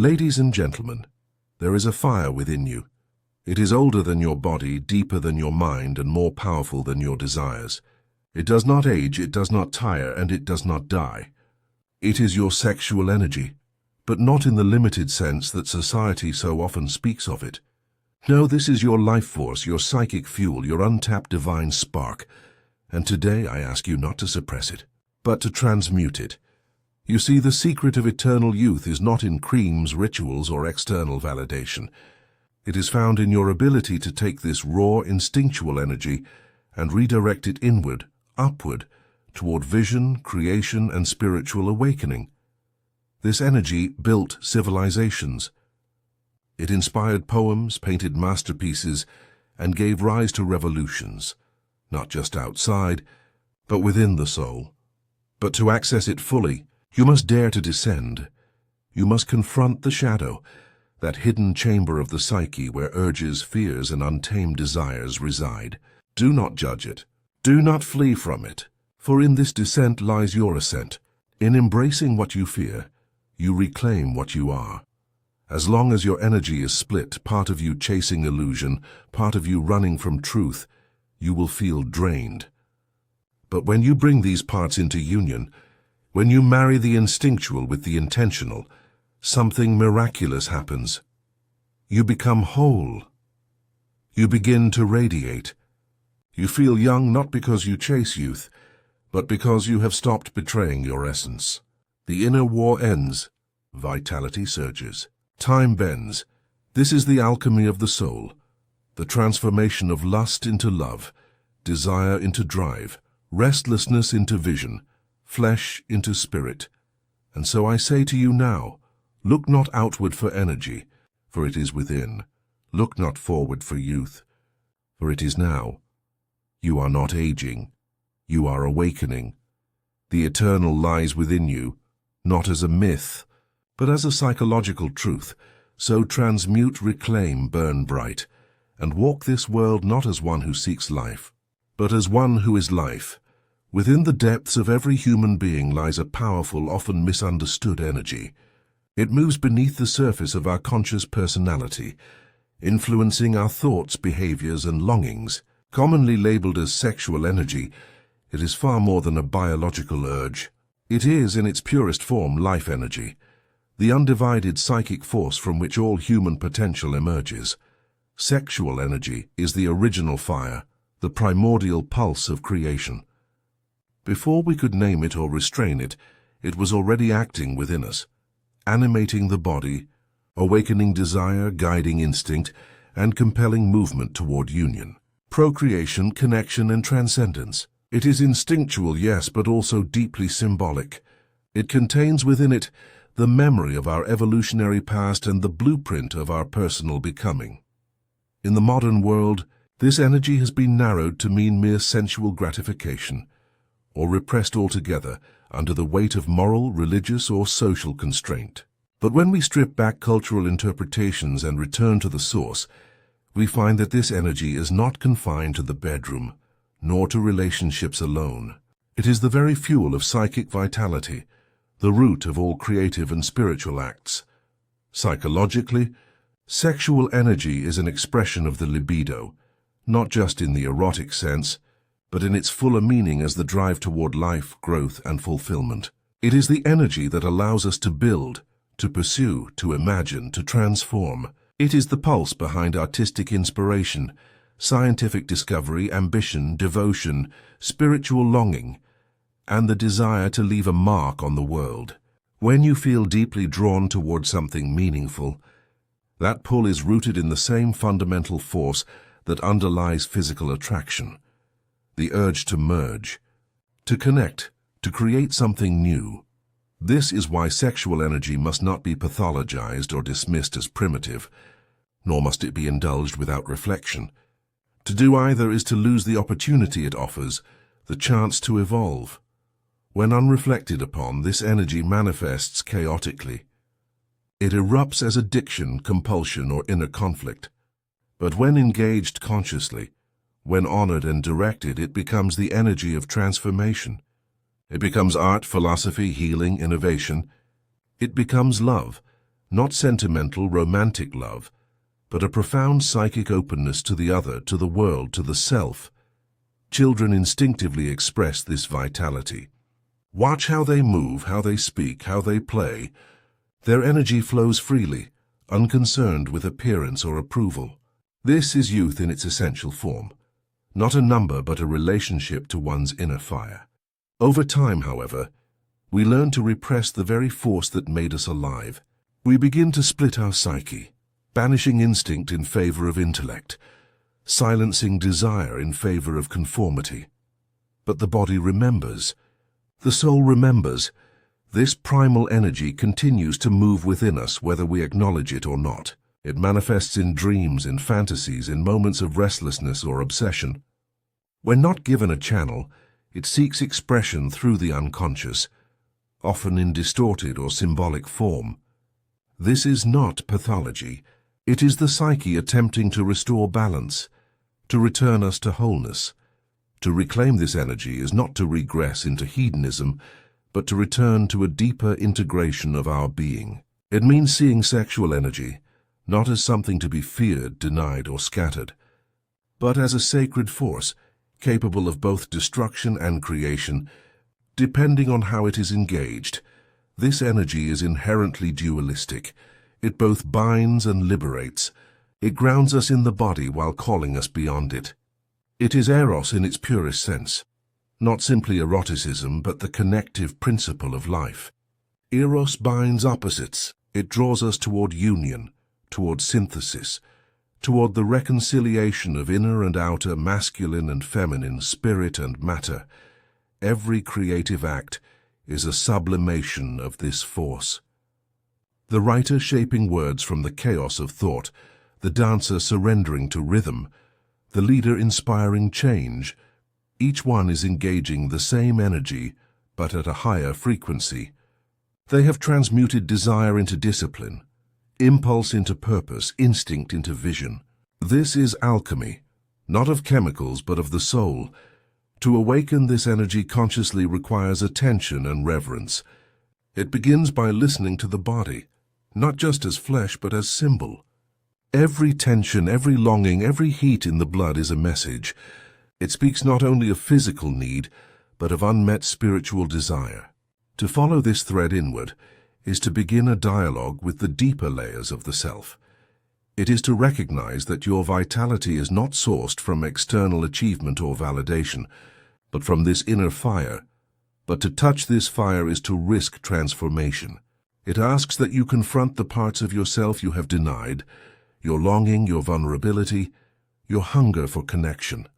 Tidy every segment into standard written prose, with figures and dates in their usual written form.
Ladies and gentlemen, there is a fire within you. It is older than your body, deeper than your mind, and more powerful than your desires. It does not age, it does not tire, and it does not die. It is your sexual energy, but not in the limited sense that society so often speaks of it. No, this is your life force, your psychic fuel, your untapped divine spark. And today I ask you not to suppress it, but to transmute it. You see, the secret of eternal youth is not in creams, rituals, or external validation. It is found in your ability to take this raw, instinctual energy and redirect it inward, upward, toward vision, creation, and spiritual awakening. This energy built civilizations. It inspired poems, painted masterpieces, and gave rise to revolutions, not just outside, but within the soul. But to access it fully, you must dare to descend. You must confront the shadow, that hidden chamber of the psyche where urges, fears, and untamed desires reside. Do not judge it. Do not flee from it, for in this descent lies your ascent. In embracing what you fear, you reclaim what you are. As long as your energy is split, part of you chasing illusion, part of you running from truth, you will feel drained. But when you bring these parts into union, when you marry the instinctual with the intentional, something miraculous happens. You become whole. You begin to radiate. You feel young not because you chase youth, but because you have stopped betraying your essence. The inner war ends. Vitality surges. Time bends. This is the alchemy of the soul, the transformation of lust into love, desire into drive, restlessness into vision, flesh into spirit. And so I say to you now, look not outward for energy, for it is within. Look not forward for youth, for it is now. You are not aging. You are awakening. The eternal lies within you, not as a myth, but as a psychological truth. So transmute, reclaim, burn bright, and walk this world not as one who seeks life, but as one who is life. Within the depths of every human being lies a powerful, often misunderstood energy. It moves beneath the surface of our conscious personality, influencing our thoughts, behaviors, and longings. Commonly labeled as sexual energy, it is far more than a biological urge. It is, in its purest form, life energy, the undivided psychic force from which all human potential emerges. Sexual energy is the original fire, the primordial pulse of creation. Before we could name it or restrain it, it was already acting within us, animating the body, awakening desire, guiding instinct, and compelling movement toward union. Procreation, connection, and transcendence. It is instinctual, yes, but also deeply symbolic. It contains within it the memory of our evolutionary past and the blueprint of our personal becoming. In the modern world, this energy has been narrowed to mean mere sensual gratification, or repressed altogether under the weight of moral, religious, or social constraint. But when we strip back cultural interpretations and return to the source, we find that this energy is not confined to the bedroom, nor to relationships alone. It is the very fuel of psychic vitality, the root of all creative and spiritual acts. Psychologically, sexual energy is an expression of the libido, not just in the erotic sense, but in its fuller meaning as the drive toward life, growth, and fulfillment. It is the energy that allows us to build, to pursue, to imagine, to transform. It is the pulse behind artistic inspiration, scientific discovery, ambition, devotion, spiritual longing, and the desire to leave a mark on the world. When you feel deeply drawn toward something meaningful, that pull is rooted in the same fundamental force that underlies physical attraction. The urge to merge, to connect, to create something new. This is why sexual energy must not be pathologized or dismissed as primitive, nor must it be indulged without reflection. To do either is to lose the opportunity it offers, the chance to evolve. When unreflected upon, this energy manifests chaotically. It erupts as addiction, compulsion, or inner conflict. But when engaged consciously, when honored and directed, it becomes the energy of transformation. It becomes art, philosophy, healing, innovation. It becomes love, Not sentimental, romantic love, but a profound psychic openness to the other, to the world, to the self. Children instinctively express this vitality. Watch how they move, how they speak, how they play. Their energy flows freely, unconcerned with appearance or approval. This is youth in its essential form. Not a number, but a relationship to one's inner fire. Over time, however, we learn to repress the very force that made us alive. We begin to split our psyche, banishing instinct in favor of intellect, silencing desire in favor of conformity. But the body remembers. The soul remembers. This primal energy continues to move within us whether we acknowledge it or not. It manifests in dreams, in fantasies, in moments of restlessness or obsession. When not given a channel, it seeks expression through the unconscious, often in distorted or symbolic form. This is not pathology. It is the psyche attempting to restore balance, to return us to wholeness. To reclaim this energy is not to regress into hedonism, but to return to a deeper integration of our being. It means seeing sexual energy not as something to be feared, denied, or scattered, but as a sacred force capable of both destruction and creation, depending on how it is engaged. This energy is inherently dualistic. It both binds and liberates. It grounds us in the body while calling us beyond it. It is eros in its purest sense, not simply eroticism, but the connective principle of life. Eros binds opposites. It draws us toward union, toward synthesis, toward the reconciliation of inner and outer, masculine and feminine, spirit and matter. Every creative act is a sublimation of this force. The writer shaping words from the chaos of thought, the dancer surrendering to rhythm, the leader inspiring change. Each one is engaging the same energy, but at a higher frequency. They have transmuted desire into discipline, impulse into purpose, instinct into vision. This is alchemy, not of chemicals but of the soul. To awaken this energy consciously requires attention and reverence. It begins by listening to the body, not just as flesh but as symbol. Every tension, every longing, every heat in the blood is a message. It speaks not only of physical need, but of unmet spiritual desire. To follow this thread inward is to begin a dialogue with the deeper layers of the self. It is to recognize that your vitality is not sourced from external achievement or validation, but from this inner fire. But to touch this fire is to risk transformation. It asks that you confront the parts of yourself you have denied, your longing, your vulnerability, your hunger for connection.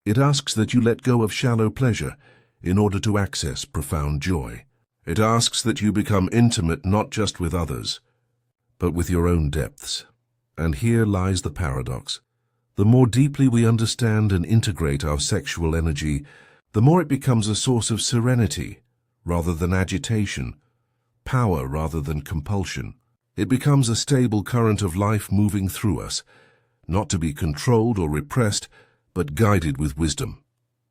It asks that you let go of shallow pleasure in order to access profound joy. It asks that you become intimate not just with others, but with your own depths. And here lies the paradox. The more deeply we understand and integrate our sexual energy, the more it becomes a source of serenity rather than agitation, power rather than compulsion. It becomes a stable current of life moving through us, not to be controlled or repressed, but guided with wisdom.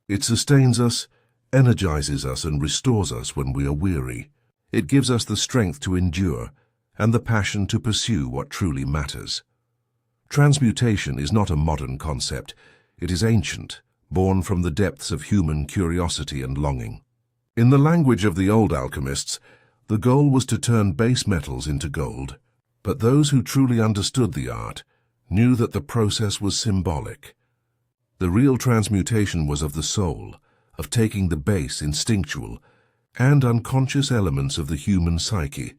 It sustains us, energizes us, and restores us when we are weary. It gives us the strength to endure and the passion to pursue what truly matters. Transmutation is not a modern concept. It is ancient, born from the depths of human curiosity and longing. In the language of the old alchemists, the goal was to turn base metals into gold. But those who truly understood the art knew that the process was symbolic. The real transmutation was of the soul, of taking the base, instinctual, and unconscious elements of the human psyche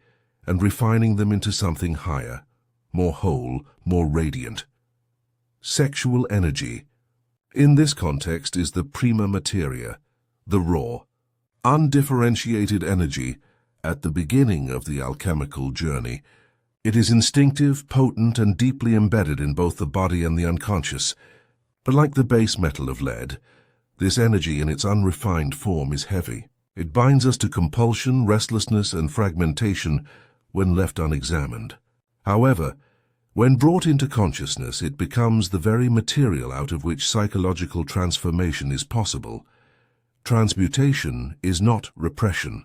and refining them into something higher, more whole, more radiant. Sexual energy, in this context, is the prima materia, the raw, undifferentiated energy at the beginning of the alchemical journey. It is instinctive, potent, and deeply embedded in both the body and the unconscious. But like the base metal of lead, this energy in its unrefined form is heavy. It binds us to compulsion, restlessness, and fragmentation when left unexamined. However, when brought into consciousness, it becomes the very material out of which psychological transformation is possible. Transmutation is not repression.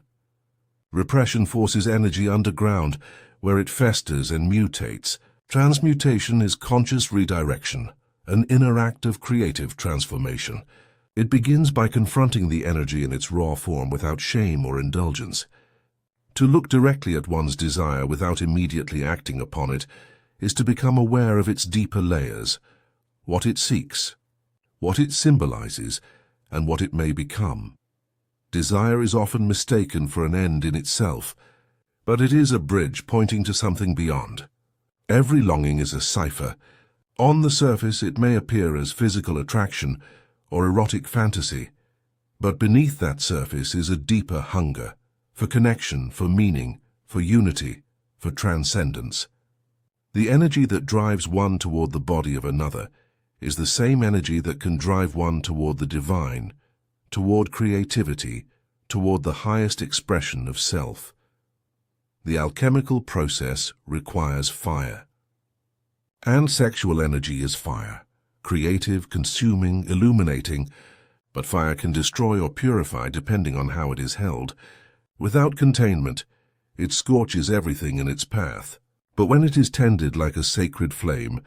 Repression forces energy underground, where it festers and mutates. Transmutation is conscious redirection, an inner act of creative transformation. It begins by confronting the energy in its raw form without shame or indulgence. To look directly at one's desire without immediately acting upon it is to become aware of its deeper layers, what it seeks, what it symbolizes, and what it may become. Desire is often mistaken for an end in itself, but it is a bridge pointing to something beyond. Every longing is a cipher. On the surface, it may appear as physical attraction or erotic fantasy, but beneath that surface is a deeper hunger for connection, for meaning, for unity, for transcendence. The energy that drives one toward the body of another is the same energy that can drive one toward the divine, toward creativity, toward the highest expression of self. The alchemical process requires fire. And sexual energy is fire, creative, consuming, illuminating, but fire can destroy or purify depending on how it is held. Without containment, it scorches everything in its path. But when it is tended like a sacred flame,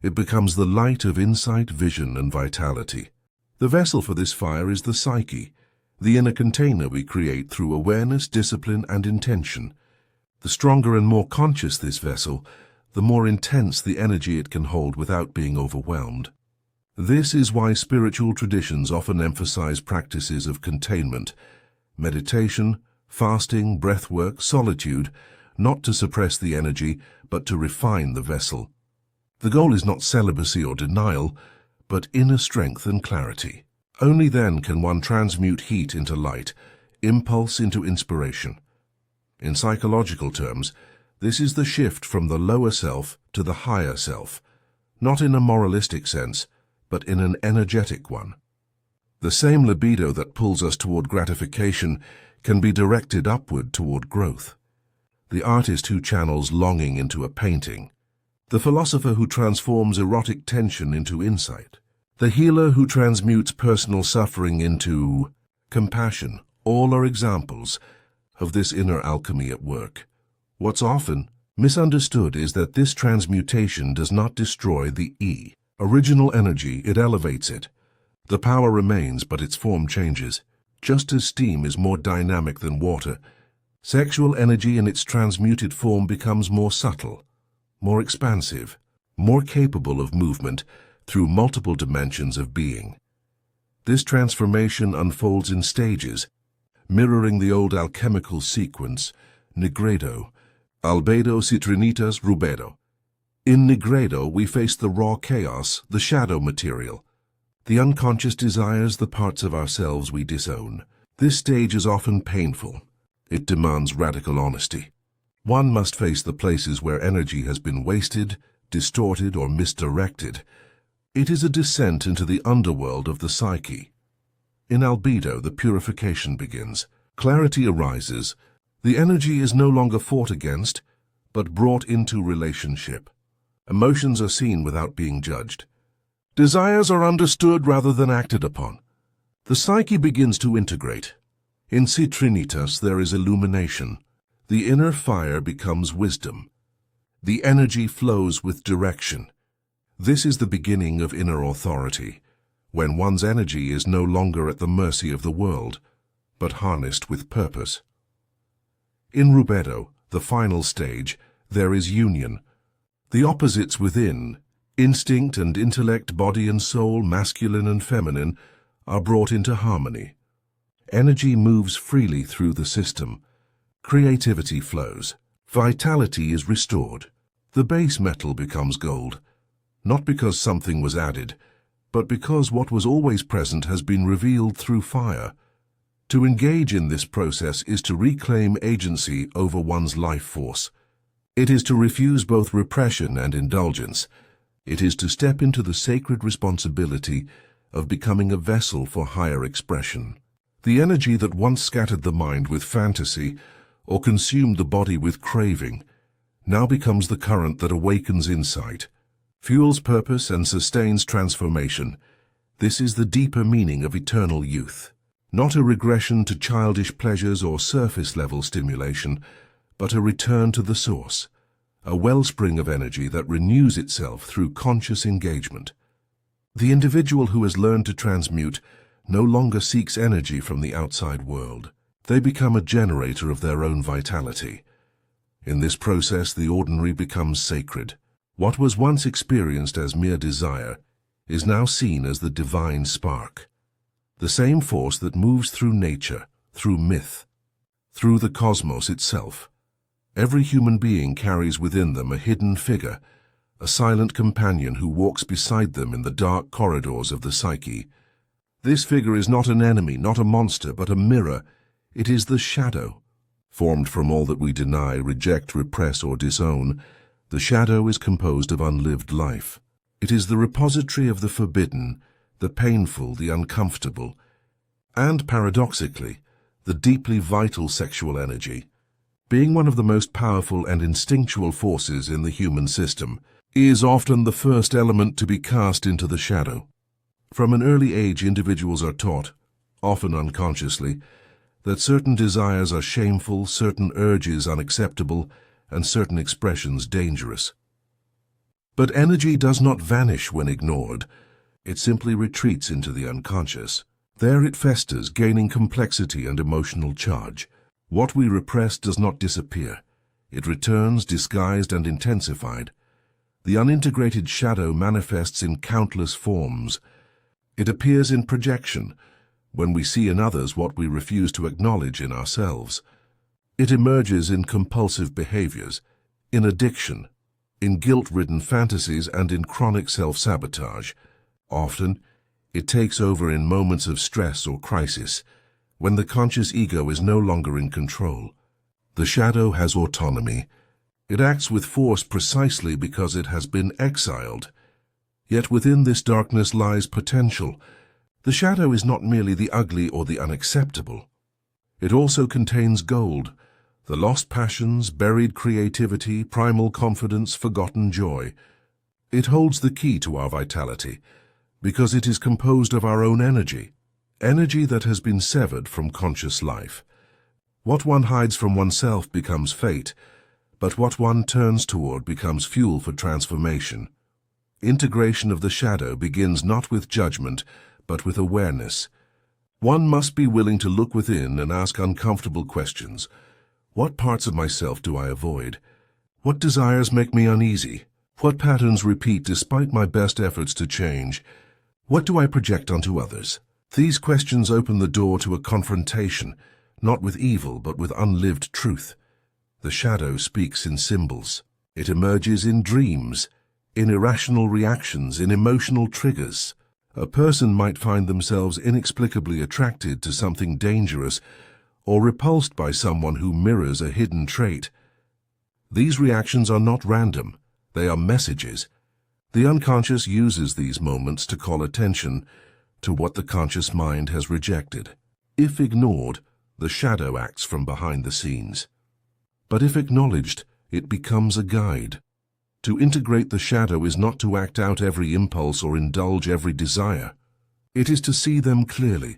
it becomes the light of insight, vision, and vitality. The vessel for this fire is the psyche, the inner container we create through awareness, discipline, and intention. The stronger and more conscious this vessel, the more intense the energy it can hold without being overwhelmed. This is why spiritual traditions often emphasize practices of containment, meditation, fasting, breathwork, solitude, not to suppress the energy, but to refine the vessel. The goal is not celibacy or denial, but inner strength and clarity. Only then can one transmute heat into light, impulse into inspiration. In psychological terms, this is the shift from the lower self to the higher self, not in a moralistic sense, but in an energetic one. The same libido that pulls us toward gratification can be directed upward toward growth. The artist who channels longing into a painting, the philosopher who transforms erotic tension into insight, the healer who transmutes personal suffering into compassion, all are examples of this inner alchemy at work. What's often misunderstood is that this transmutation does not destroy the original energy, it elevates it. The power remains, but its form changes. Just as steam is more dynamic than water, sexual energy in its transmuted form becomes more subtle, more expansive, more capable of movement through multiple dimensions of being. This transformation unfolds in stages, mirroring the old alchemical sequence, nigredo, albedo, citrinitas, rubedo. In nigredo, we face the raw chaos, the shadow material, the unconscious desires, the parts of ourselves we disown. This stage is often painful. It demands radical honesty. One must face the places where energy has been wasted, distorted, or misdirected. It is a descent into the underworld of the psyche. In albedo, the purification begins. Clarity arises. The energy is no longer fought against, but brought into relationship. Emotions are seen without being judged. Desires are understood rather than acted upon. The psyche begins to integrate. In citrinitas, there is illumination. The inner fire becomes wisdom. The energy flows with direction. This is the beginning of inner authority, when one's energy is no longer at the mercy of the world, but harnessed with purpose. In rubedo, the final stage, there is union. The opposites within, instinct and intellect, body and soul, masculine and feminine, are brought into harmony. Energy moves freely through the system. Creativity flows. Vitality is restored. The base metal becomes gold, not because something was added, but because what was always present has been revealed through fire. To engage in this process is to reclaim agency over one's life force. It is to refuse both repression and indulgence. It is to step into the sacred responsibility of becoming a vessel for higher expression. The energy that once scattered the mind with fantasy or consumed the body with craving now becomes the current that awakens insight, fuels purpose, and sustains transformation. This is the deeper meaning of eternal youth. Not a regression to childish pleasures or surface-level stimulation, but a return to the source, a wellspring of energy that renews itself through conscious engagement. The individual who has learned to transmute no longer seeks energy from the outside world. They become a generator of their own vitality. In this process, the ordinary becomes sacred. What was once experienced as mere desire is now seen as the divine spark. The same force that moves through nature, through myth, through the cosmos itself. Every human being carries within them a hidden figure, a silent companion who walks beside them in the dark corridors of the psyche. This figure is not an enemy, not a monster, but a mirror. It is the shadow. Formed from all that we deny, reject, repress, or disown, the shadow is composed of unlived life. It is the repository of the forbidden, the painful, the uncomfortable, and, paradoxically, the deeply vital sexual energy. Being one of the most powerful and instinctual forces in the human system, is often the first element to be cast into the shadow. From an early age, individuals are taught, often unconsciously, that certain desires are shameful, certain urges unacceptable, and certain expressions dangerous. But energy does not vanish when ignored. It simply retreats into the unconscious. There it festers, gaining complexity and emotional charge. What we repress does not disappear. It returns, disguised and intensified. The unintegrated shadow manifests in countless forms. It appears in projection, when we see in others what we refuse to acknowledge in ourselves. It emerges in compulsive behaviors, in addiction, in guilt-ridden fantasies, and in chronic self-sabotage. Often, it takes over in moments of stress or crisis, when the conscious ego is no longer in control. The shadow has autonomy. It acts with force precisely because it has been exiled. Yet within this darkness lies potential. The shadow is not merely the ugly or the unacceptable. It also contains gold, the lost passions, buried creativity, primal confidence, forgotten joy. It holds the key to our vitality, because it is composed of our own energy, energy that has been severed from conscious life. What one hides from oneself becomes fate, but what one turns toward becomes fuel for transformation. Integration of the shadow begins not with judgment, but with awareness. One must be willing to look within and ask uncomfortable questions. What parts of myself do I avoid? What desires make me uneasy? What patterns repeat despite my best efforts to change? What do I project onto others? These questions open the door to a confrontation, not with evil, but with unlived truth. The shadow speaks in symbols. It emerges in dreams, in irrational reactions, in emotional triggers. A person might find themselves inexplicably attracted to something dangerous or repulsed by someone who mirrors a hidden trait. These reactions are not random. They are messages. The unconscious uses these moments to call attention to what the conscious mind has rejected. If ignored, the shadow acts from behind the scenes. But if acknowledged, it becomes a guide. To integrate the shadow is not to act out every impulse or indulge every desire. It is to see them clearly,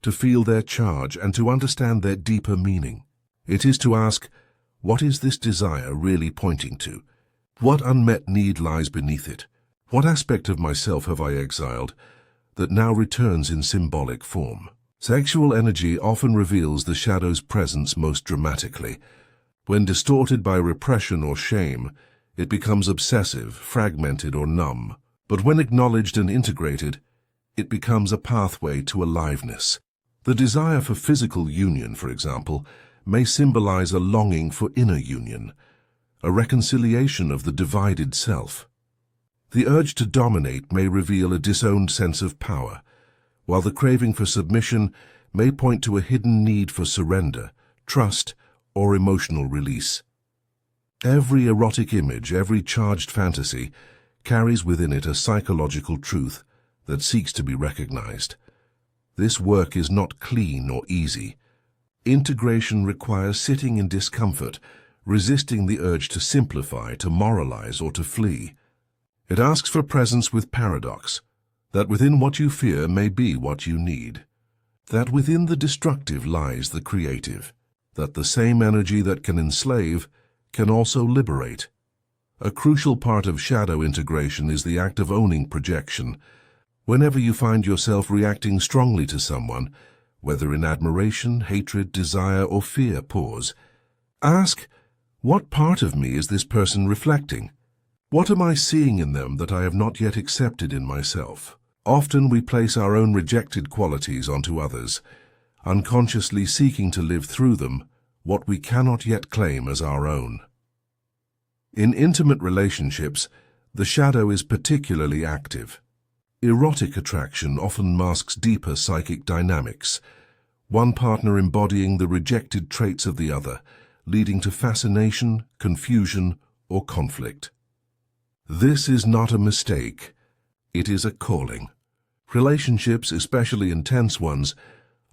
to feel their charge, and to understand their deeper meaning. It is to ask, what is this desire really pointing to? What unmet need lies beneath it? What aspect of myself have I exiled that now returns in symbolic form? Sexual energy often reveals the shadow's presence most dramatically. When distorted by repression or shame, it becomes obsessive, fragmented, or numb. But when acknowledged and integrated, it becomes a pathway to aliveness. The desire for physical union, for example, may symbolize a longing for inner union, a reconciliation of the divided self. The urge to dominate may reveal a disowned sense of power, while the craving for submission may point to a hidden need for surrender, trust, or emotional release. Every erotic image, every charged fantasy, carries within it a psychological truth that seeks to be recognized. This work is not clean or easy. Integration requires sitting in discomfort, resisting the urge to simplify, to moralize, or to flee. It asks for presence with paradox, that within what you fear may be what you need, that within the destructive lies the creative, that the same energy that can enslave can also liberate. A crucial part of shadow integration is the act of owning projection. Whenever you find yourself reacting strongly to someone, whether in admiration, hatred, desire, or fear, pause. Ask, what part of me is this person reflecting? What am I seeing in them that I have not yet accepted in myself? Often we place our own rejected qualities onto others, unconsciously seeking to live through them what we cannot yet claim as our own. In intimate relationships, the shadow is particularly active. Erotic attraction often masks deeper psychic dynamics, one partner embodying the rejected traits of the other, leading to fascination, confusion, or conflict. This is not a mistake, it is a calling. Relationships, especially intense ones,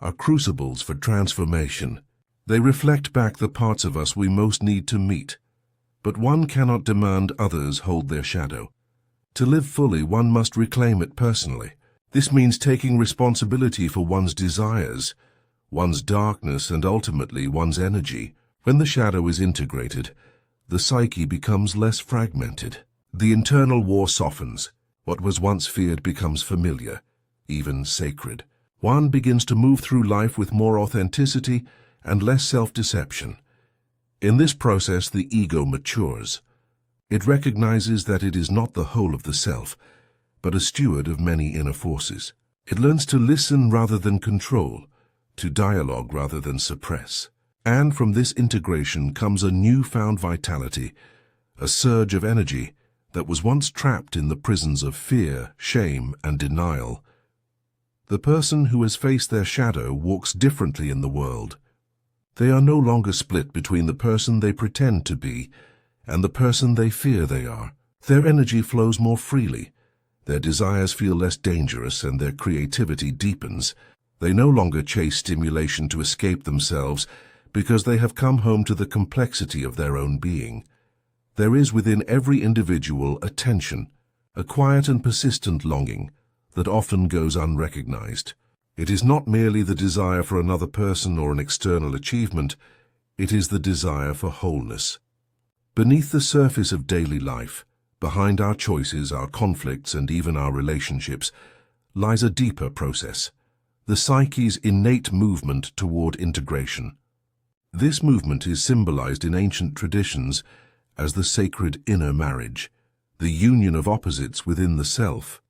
are crucibles for transformation. They reflect back the parts of us we most need to meet. But one cannot demand others hold their shadow. To live fully, one must reclaim it personally. This means taking responsibility for one's desires, one's darkness, and ultimately one's energy. When the shadow is integrated, the psyche becomes less fragmented. The internal war softens. What was once feared becomes familiar, even sacred. One begins to move through life with more authenticity and less self-deception. In this process, the ego matures. It recognizes that it is not the whole of the self, but a steward of many inner forces. It learns to listen rather than control, to dialogue rather than suppress. And from this integration comes a newfound vitality, a surge of energy that was once trapped in the prisons of fear, shame, and denial. The person who has faced their shadow walks differently in the world. They are no longer split between the person they pretend to be and the person they fear they are. Their energy flows more freely, their desires feel less dangerous, and their creativity deepens. They no longer chase stimulation to escape themselves because they have come home to the complexity of their own being. There is within every individual a tension, a quiet and persistent longing that often goes unrecognized. It is not merely the desire for another person or an external achievement, it is the desire for wholeness. Beneath the surface of daily life, behind our choices, our conflicts, and even our relationships, lies a deeper process, the psyche's innate movement toward integration. This movement is symbolized in ancient traditions as the sacred inner marriage, the union of opposites within the self.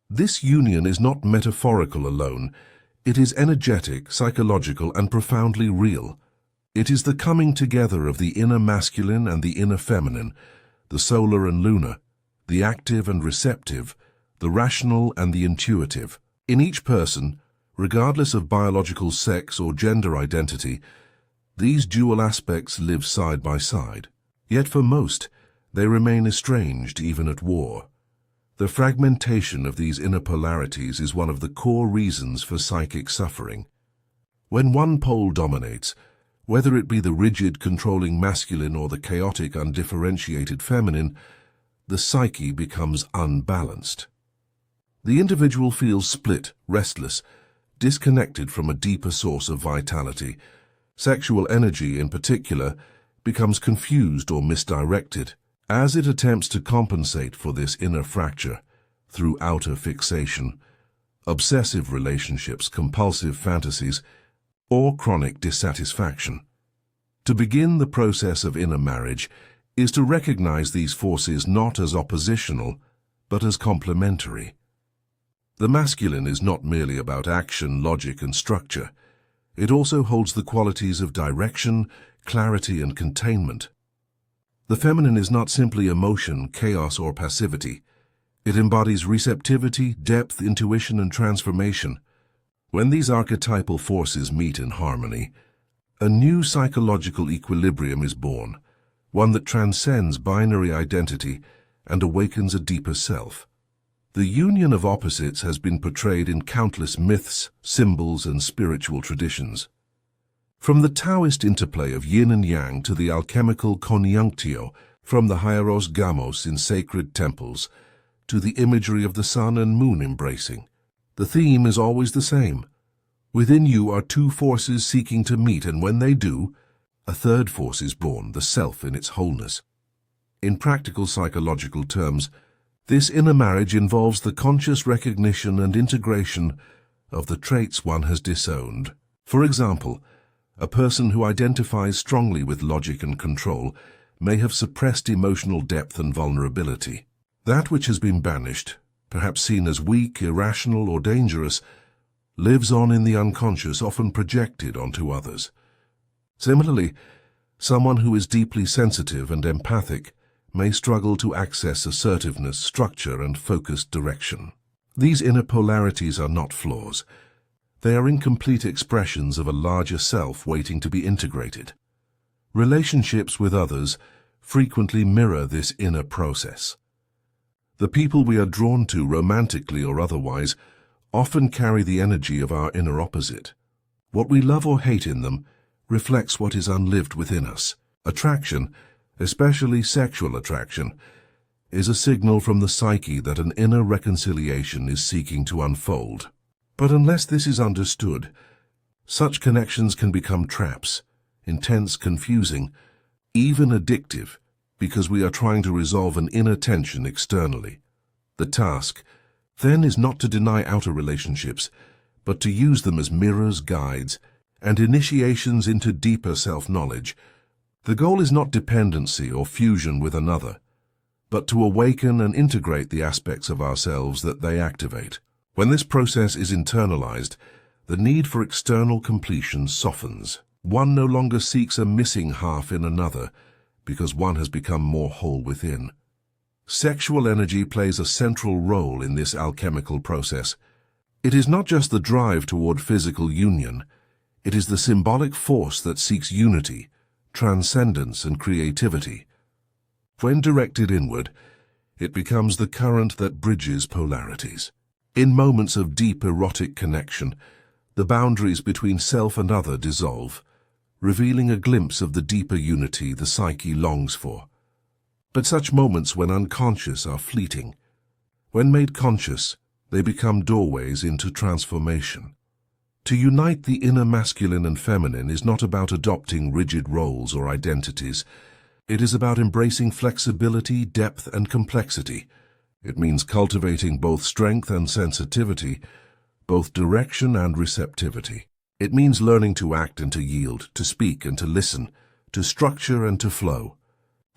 This union is not metaphorical alone. It is energetic, psychological, and profoundly real. It is the coming together of the inner masculine and the inner feminine, the solar and lunar, the active and receptive, the rational and the intuitive. In each person, regardless of biological sex or gender identity, these dual aspects live side by side. Yet for most, they remain estranged even at war. The fragmentation of these inner polarities is one of the core reasons for psychic suffering. When one pole dominates, whether it be the rigid, controlling masculine or the chaotic, undifferentiated feminine, the psyche becomes unbalanced. The individual feels split, restless, disconnected from a deeper source of vitality. Sexual energy, in particular, becomes confused or misdirected, as it attempts to compensate for this inner fracture through outer fixation, obsessive relationships, compulsive fantasies, or chronic dissatisfaction. To begin the process of inner marriage is to recognize these forces not as oppositional, but as complementary. The masculine is not merely about action, logic, and structure. It also holds the qualities of direction, clarity, and containment. The feminine is not simply emotion, chaos, or passivity. It embodies receptivity, depth, intuition, and transformation. When these archetypal forces meet in harmony, a new psychological equilibrium is born, one that transcends binary identity and awakens a deeper self. The union of opposites has been portrayed in countless myths, symbols, and spiritual traditions. From the Taoist interplay of yin and yang to the alchemical conjunctio, from the hieros gamos in sacred temples to the imagery of the sun and moon embracing, the theme is always the same. Within you are two forces seeking to meet, and when they do, a third force is born, the self in its wholeness. In practical psychological terms, this inner marriage involves the conscious recognition and integration of the traits one has disowned. For example, a person who identifies strongly with logic and control may have suppressed emotional depth and vulnerability. That which has been banished, perhaps seen as weak, irrational, or dangerous, lives on in the unconscious, often projected onto others. Similarly, someone who is deeply sensitive and empathic may struggle to access assertiveness, structure, and focused direction. These inner polarities are not flaws. They are incomplete expressions of a larger self waiting to be integrated. Relationships with others frequently mirror this inner process. The people we are drawn to, romantically or otherwise, often carry the energy of our inner opposite. What we love or hate in them reflects what is unlived within us. Attraction, especially sexual attraction, is a signal from the psyche that an inner reconciliation is seeking to unfold. But unless this is understood, such connections can become traps, intense, confusing, even addictive, because we are trying to resolve an inner tension externally. The task, then, is not to deny outer relationships, but to use them as mirrors, guides, and initiations into deeper self-knowledge. The goal is not dependency or fusion with another, but to awaken and integrate the aspects of ourselves that they activate. When this process is internalized, the need for external completion softens. One no longer seeks a missing half in another, because one has become more whole within. Sexual energy plays a central role in this alchemical process. It is not just the drive toward physical union, it is the symbolic force that seeks unity, transcendence, and creativity. When directed inward, it becomes the current that bridges polarities. In moments of deep erotic connection, the boundaries between self and other dissolve, revealing a glimpse of the deeper unity the psyche longs for. But such moments, when unconscious, are fleeting. When made conscious, they become doorways into transformation. To unite the inner masculine and feminine is not about adopting rigid roles or identities. It is about embracing flexibility, depth, and complexity. It means cultivating both strength and sensitivity, both direction and receptivity. It means learning to act and to yield, to speak and to listen, to structure and to flow.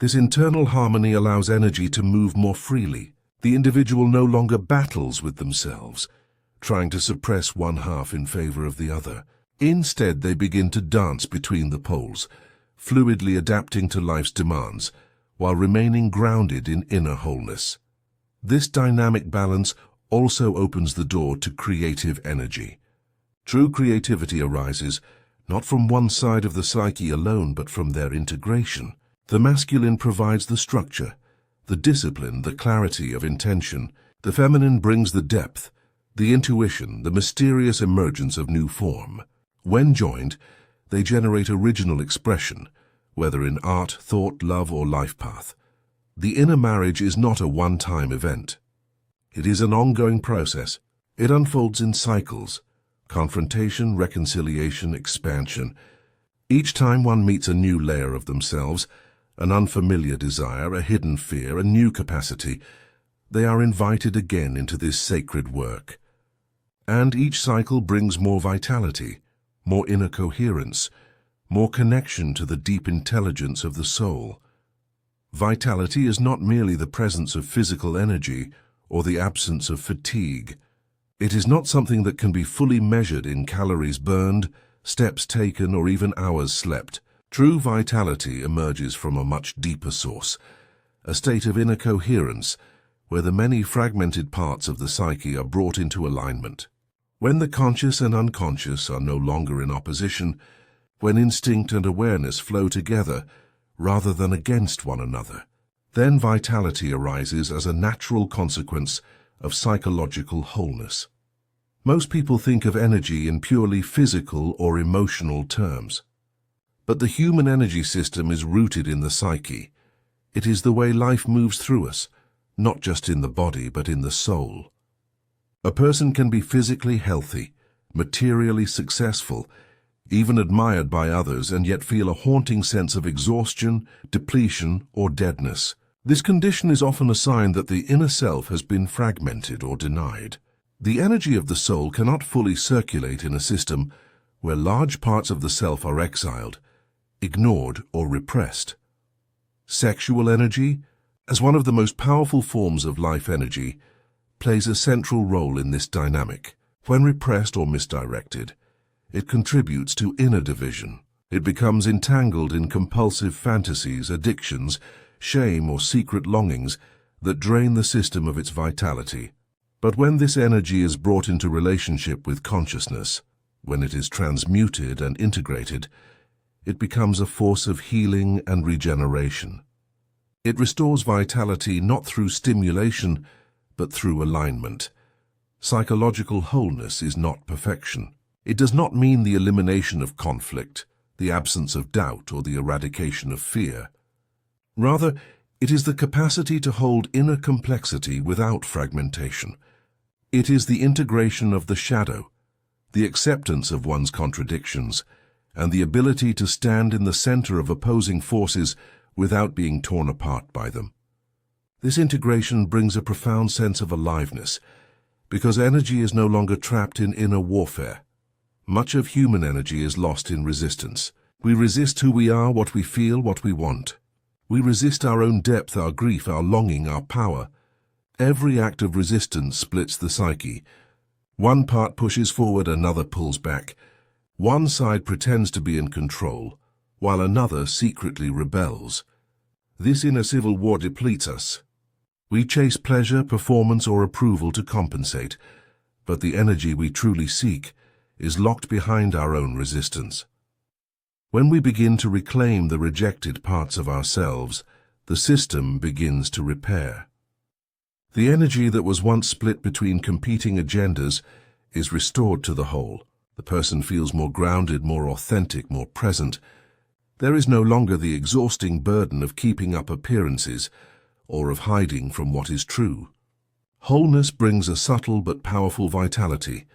This internal harmony allows energy to move more freely. The individual no longer battles with themselves, trying to suppress one half in favor of the other. Instead, they begin to dance between the poles, fluidly adapting to life's demands, while remaining grounded in inner wholeness. This dynamic balance also opens the door to creative energy. True creativity arises not from one side of the psyche alone, but from their integration. The masculine provides the structure, the discipline, the clarity of intention. The feminine brings the depth, the intuition, the mysterious emergence of new form. When joined, they generate original expression, whether in art, thought, love, or life path. The inner marriage is not a one-time event. It is an ongoing process. It unfolds in cycles: confrontation, reconciliation, expansion. Each time one meets a new layer of themselves, an unfamiliar desire, a hidden fear, a new capacity, they are invited again into this sacred work. And each cycle brings more vitality, more inner coherence, more connection to the deep intelligence of the soul. Vitality is not merely the presence of physical energy or the absence of fatigue. It is not something that can be fully measured in calories burned, steps taken, or even hours slept. True vitality emerges from a much deeper source, a state of inner coherence where the many fragmented parts of the psyche are brought into alignment. When the conscious and unconscious are no longer in opposition, when instinct and awareness flow together rather than against one another, then vitality arises as a natural consequence of psychological wholeness. Most people think of energy in purely physical or emotional terms. But the human energy system is rooted in the psyche. It is the way life moves through us, not just in the body but in the soul. A person can be physically healthy, materially successful, even admired by others, and yet feel a haunting sense of exhaustion, depletion, or deadness. This condition is often a sign that the inner self has been fragmented or denied. The energy of the soul cannot fully circulate in a system where large parts of the self are exiled, ignored, or repressed. Sexual energy, as one of the most powerful forms of life energy, plays a central role in this dynamic. When repressed or misdirected, it contributes to inner division. It becomes entangled in compulsive fantasies, addictions, shame, or secret longings that drain the system of its vitality. But when this energy is brought into relationship with consciousness, when it is transmuted and integrated, it becomes a force of healing and regeneration. It restores vitality not through stimulation, but through alignment. Psychological wholeness is not perfection. It does not mean the elimination of conflict, the absence of doubt, or the eradication of fear. Rather, it is the capacity to hold inner complexity without fragmentation. It is the integration of the shadow, the acceptance of one's contradictions, and the ability to stand in the center of opposing forces without being torn apart by them. This integration brings a profound sense of aliveness, because energy is no longer trapped in inner warfare. Much of human energy is lost in resistance. We resist who we are, what we feel, what we want. We resist our own depth, our grief, our longing, our power. Every act of resistance splits the psyche. One part pushes forward, another pulls back. One side pretends to be in control, while another secretly rebels. This inner civil war depletes us. We chase pleasure, performance, or approval to compensate, but the energy we truly seek is locked behind our own resistance. When we begin to reclaim the rejected parts of ourselves, the system begins to repair. The energy that was once split between competing agendas is restored to the whole. The person feels more grounded, more authentic, more present. There is no longer the exhausting burden of keeping up appearances or of hiding from what is true. Wholeness brings a subtle but powerful vitality,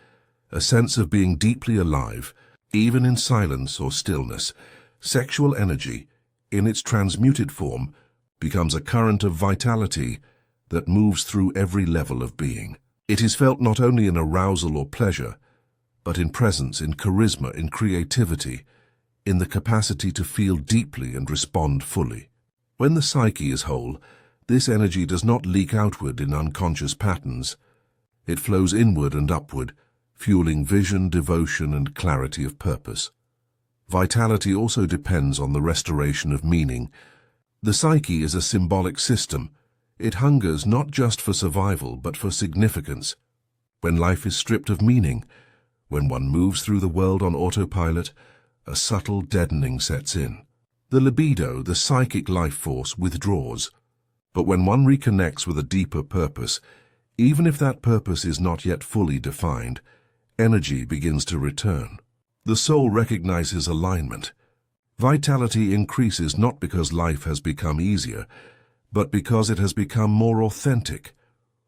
a sense of being deeply alive, even in silence or stillness. Sexual energy, in its transmuted form, becomes a current of vitality that moves through every level of being. It is felt not only in arousal or pleasure, but in presence, in charisma, in creativity, in the capacity to feel deeply and respond fully. When the psyche is whole, this energy does not leak outward in unconscious patterns. It flows inward and upward, fueling vision, devotion, and clarity of purpose. Vitality also depends on the restoration of meaning. The psyche is a symbolic system. It hungers not just for survival, but for significance. When life is stripped of meaning, when one moves through the world on autopilot, a subtle deadening sets in. The libido, the psychic life force, withdraws. But when one reconnects with a deeper purpose, even if that purpose is not yet fully defined, energy begins to return. The soul recognizes alignment. Vitality increases not because life has become easier, but because it has become more authentic.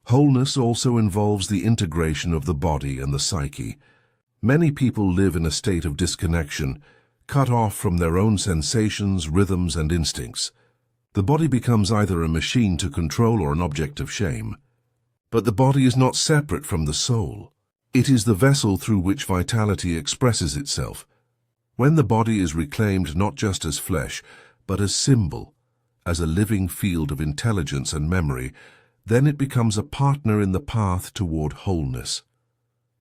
Wholeness also involves the integration of the body and the psyche. Many people live in a state of disconnection, cut off from their own sensations, rhythms, and instincts. The body becomes either a machine to control or an object of shame. But the body is not separate from the soul. It is the vessel through which vitality expresses itself. When the body is reclaimed not just as flesh, but as symbol, as a living field of intelligence and memory, then it becomes a partner in the path toward wholeness.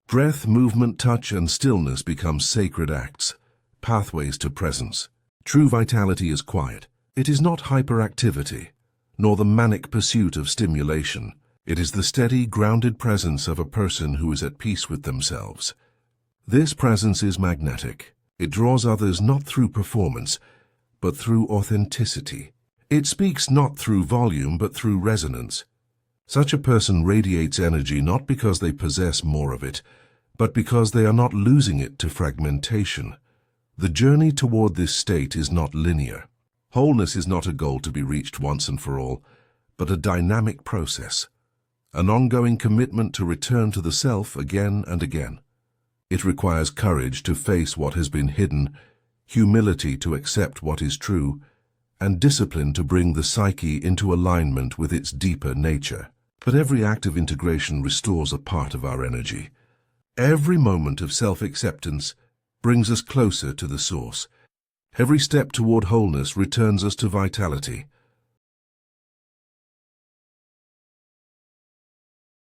Breath, movement, touch, and stillness become sacred acts, pathways to presence. True vitality is quiet. It is not hyperactivity, nor the manic pursuit of stimulation. It is the steady, grounded presence of a person who is at peace with themselves. This presence is magnetic. It draws others not through performance, but through authenticity. It speaks not through volume, but through resonance. Such a person radiates energy not because they possess more of it, but because they are not losing it to fragmentation. The journey toward this state is not linear. Wholeness is not a goal to be reached once and for all, but a dynamic process, an ongoing commitment to return to the self again and again. It requires courage to face what has been hidden, humility to accept what is true, and discipline to bring the psyche into alignment with its deeper nature. But every act of integration restores a part of our energy. Every moment of self-acceptance brings us closer to the source. Every step toward wholeness returns us to vitality.